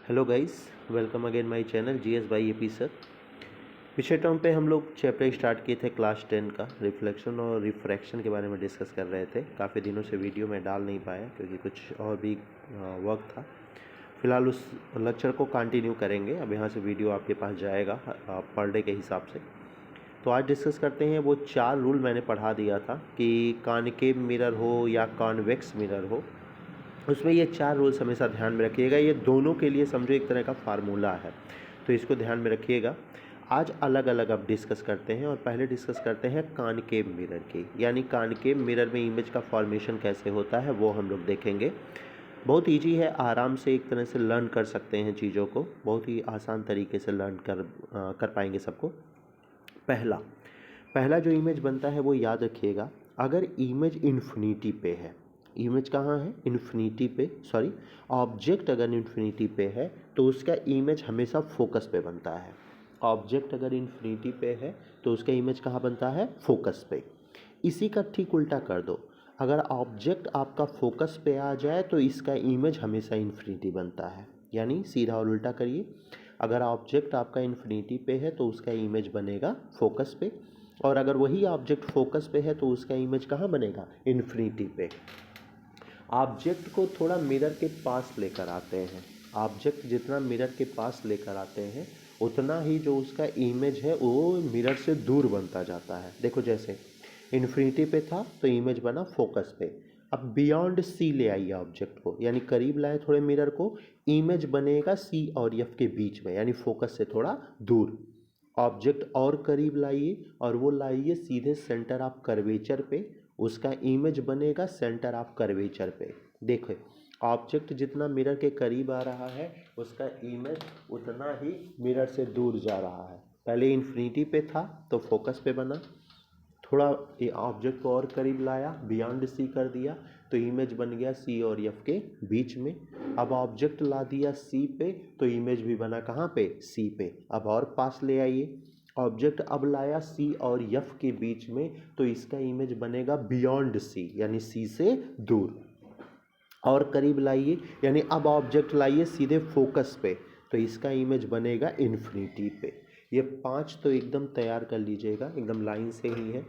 Hello guys, welcome again my channel GS by AP sir. पिछले term पे हम लोग चैप्टर स्टार्ट किए थे क्लास 10 का रिफ्लेक्शन और रिफ्रैक्शन के बारे में डिस्कस कर रहे थे। काफ़ी दिनों से वीडियो में डाल नहीं पाया क्योंकि कुछ और भी वर्क था। फिलहाल उस लेक्चर को कंटिन्यू करेंगे। अब यहाँ से वीडियो आपके पास जाएगा पर डे के हिसाब से। तो आज डिस्कस करते हैं वो 4 रूल मैंने पढ़ा दिया था कि कॉनकेव मिरर हो या कॉन्वेक्स मिरर हो, उसमें ये 4 रूल्स हमेशा ध्यान में रखिएगा। ये दोनों के लिए समझो एक तरह का फार्मूला है, तो इसको ध्यान में रखिएगा। आज अलग अलग अब डिस्कस करते हैं और पहले डिस्कस करते हैं कॉनकेव मिरर की, यानी कॉनकेव मिरर में इमेज का फॉर्मेशन कैसे होता है वो हम लोग देखेंगे। बहुत ईजी है, आराम से एक तरह से लर्न कर सकते हैं चीज़ों को, बहुत ही आसान तरीके से लर्न कर पाएंगे सबको। पहला जो इमेज बनता है वो याद रखिएगा। अगर इमेज इन्फिनिटी पे है, इमेज कहाँ है? इन्फिनिटी पे, सॉरी ऑब्जेक्ट अगर इन्फिनिटी पे है तो उसका इमेज हमेशा फोकस पे बनता है। ऑब्जेक्ट अगर इन्फिनिटी पे है तो उसका इमेज कहाँ बनता है? फोकस पे। इसी का ठीक उल्टा कर दो, अगर ऑब्जेक्ट आपका फोकस पे आ जाए तो इसका इमेज हमेशा इन्फिनिटी बनता है। यानी सीधा और उल्टा करिए, अगर ऑब्जेक्ट आपका इन्फिनिटी पे है तो उसका इमेज बनेगा फोकस पे, और अगर वही ऑब्जेक्ट फोकस पे है तो उसका इमेज कहाँ बनेगा? इन्फिनिटी पे। ऑब्जेक्ट को थोड़ा मिरर के पास लेकर आते हैं, ऑब्जेक्ट जितना मिरर के पास लेकर आते हैं उतना ही जो उसका इमेज है वो मिरर से दूर बनता जाता है। देखो, जैसे इन्फिनिटी पे था तो इमेज बना फोकस पे, अब बियॉन्ड सी ले आइए ऑब्जेक्ट को, यानी करीब लाए थोड़े मिरर को, इमेज बनेगा सी और एफ के बीच में, यानी फोकस से थोड़ा दूर। ऑब्जेक्ट और करीब लाइए और वो लाइए सीधे सेंटर ऑफ कर्वेचर पे, उसका इमेज बनेगा सेंटर ऑफ कर्वेचर पे। देखो, ऑब्जेक्ट जितना मिरर के करीब आ रहा है उसका इमेज उतना ही मिरर से दूर जा रहा है। पहले इन्फिनिटी पे था तो फोकस पे बना, थोड़ा ये ऑब्जेक्ट को और करीब लाया, बियॉन्ड सी कर दिया तो इमेज बन गया सी और एफ के बीच में। अब ऑब्जेक्ट ला दिया सी पे तो इमेज भी बना कहाँ पे? सी पे। अब और पास ले आइए, ऑब्जेक्ट अब लाया सी और एफ के बीच में तो इसका इमेज बनेगा बियॉन्ड सी, यानी सी से दूर। और करीब लाइए, यानी अब ऑब्जेक्ट लाइए सीधे फोकस पे तो इसका इमेज बनेगा इन्फिनिटी पे। ये 5 तो एकदम तैयार कर लीजिएगा, एकदम लाइन से ही है।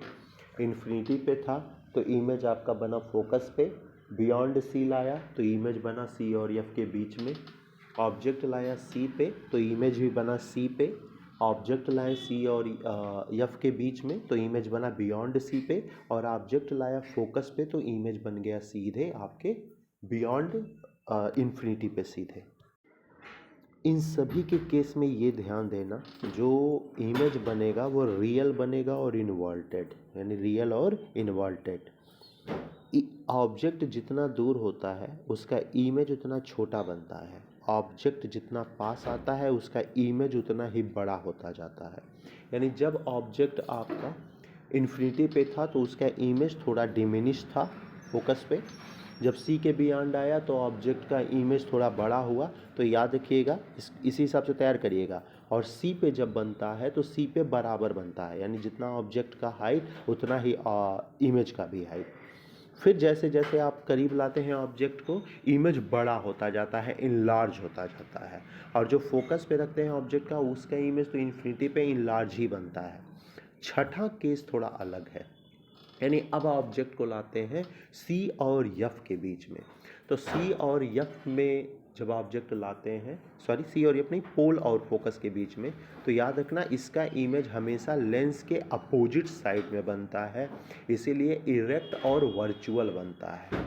इन्फिनिटी पे था तो इमेज आपका बना फोकस पे, बियॉन्ड सी लाया तो इमेज बना सी और एफ के बीच में, ऑब्जेक्ट लाया सी पे तो इमेज भी बना सी पे, ऑब्जेक्ट लाए सी और एफ के बीच में तो इमेज बना बियॉन्ड सी पे, और ऑब्जेक्ट लाया फोकस पे तो इमेज बन गया सीधे आपके बियॉन्ड इन्फिनिटी पे सीधे। इन सभी के केस में ये ध्यान देना, जो इमेज बनेगा वो रियल बनेगा और इन्वर्टेड, यानी रियल और इन्वर्टेड। ऑब्जेक्ट जितना दूर होता है उसका इमेज उतना छोटा बनता है, ऑब्जेक्ट जितना पास आता है उसका इमेज उतना ही बड़ा होता जाता है। यानी जब ऑब्जेक्ट आपका इन्फिनिटी पे था तो उसका इमेज थोड़ा डिमिनिश था फोकस पे, जब सी के बियॉन्ड आया तो ऑब्जेक्ट का इमेज थोड़ा बड़ा हुआ। तो याद रखिएगा, इसी हिसाब से तैयार करिएगा। और सी पे जब बनता है तो सी पे बराबर बनता है, यानी जितना ऑब्जेक्ट का हाइट उतना ही इमेज का भी हाइट। फिर जैसे जैसे आप करीब लाते हैं ऑब्जेक्ट को, इमेज बड़ा होता जाता है, इनलार्ज होता जाता है, और जो फोकस पे रखते हैं ऑब्जेक्ट का उसका इमेज तो इन्फिनिटी पे इनलार्ज ही बनता है। छठा केस थोड़ा अलग है, यानी अब ऑब्जेक्ट को लाते हैं सी और एफ के बीच में, तो सी और एफ में जब ऑब्जेक्ट लाते हैं, सॉरी सी और एफ नहीं, पोल और फोकस के बीच में, तो याद रखना इसका इमेज हमेशा लेंस के अपोजिट साइड में बनता है, इसीलिए इरेक्ट और वर्चुअल बनता है।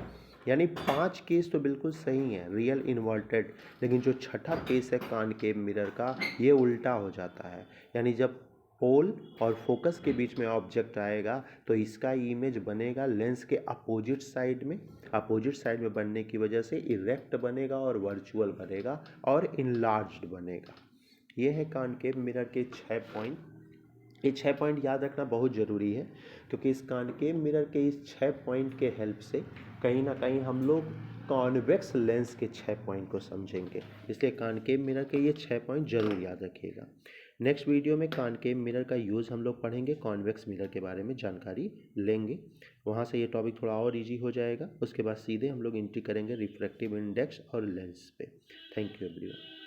यानी 5 केस तो बिल्कुल सही है, रियल इन्वर्टेड, लेकिन जो छठा केस है कॉनकेव मिरर का, ये उल्टा हो जाता है। यानी जब पोल और फोकस के बीच में ऑब्जेक्ट आएगा तो इसका इमेज बनेगा लेंस के अपोजिट साइड में, अपोजिट साइड में बनने की वजह से इरेक्ट बनेगा और वर्चुअल बनेगा और इनलार्ज्ड बनेगा। ये है कॉनकेव मिरर के 6 पॉइंट। ये 6 पॉइंट याद रखना बहुत ज़रूरी है, क्योंकि इस कॉनकेव मिरर के इस 6 पॉइंट के हेल्प से कहीं ना कहीं हम लोग कॉन्वेक्स लेंस के 6 पॉइंट को समझेंगे, इसलिए कॉनकेव मिरर के ये 6 पॉइंट जरूर याद रखिएगा। नेक्स्ट वीडियो में कॉनकेव मिरर का यूज़ हम लोग पढ़ेंगे, कॉन्वेक्स मिरर के बारे में जानकारी लेंगे, वहाँ से ये टॉपिक थोड़ा और इजी हो जाएगा। उसके बाद सीधे हम लोग एंट्री करेंगे रिफ्रैक्टिव इंडेक्स और लेंस पे। Thank you everyone.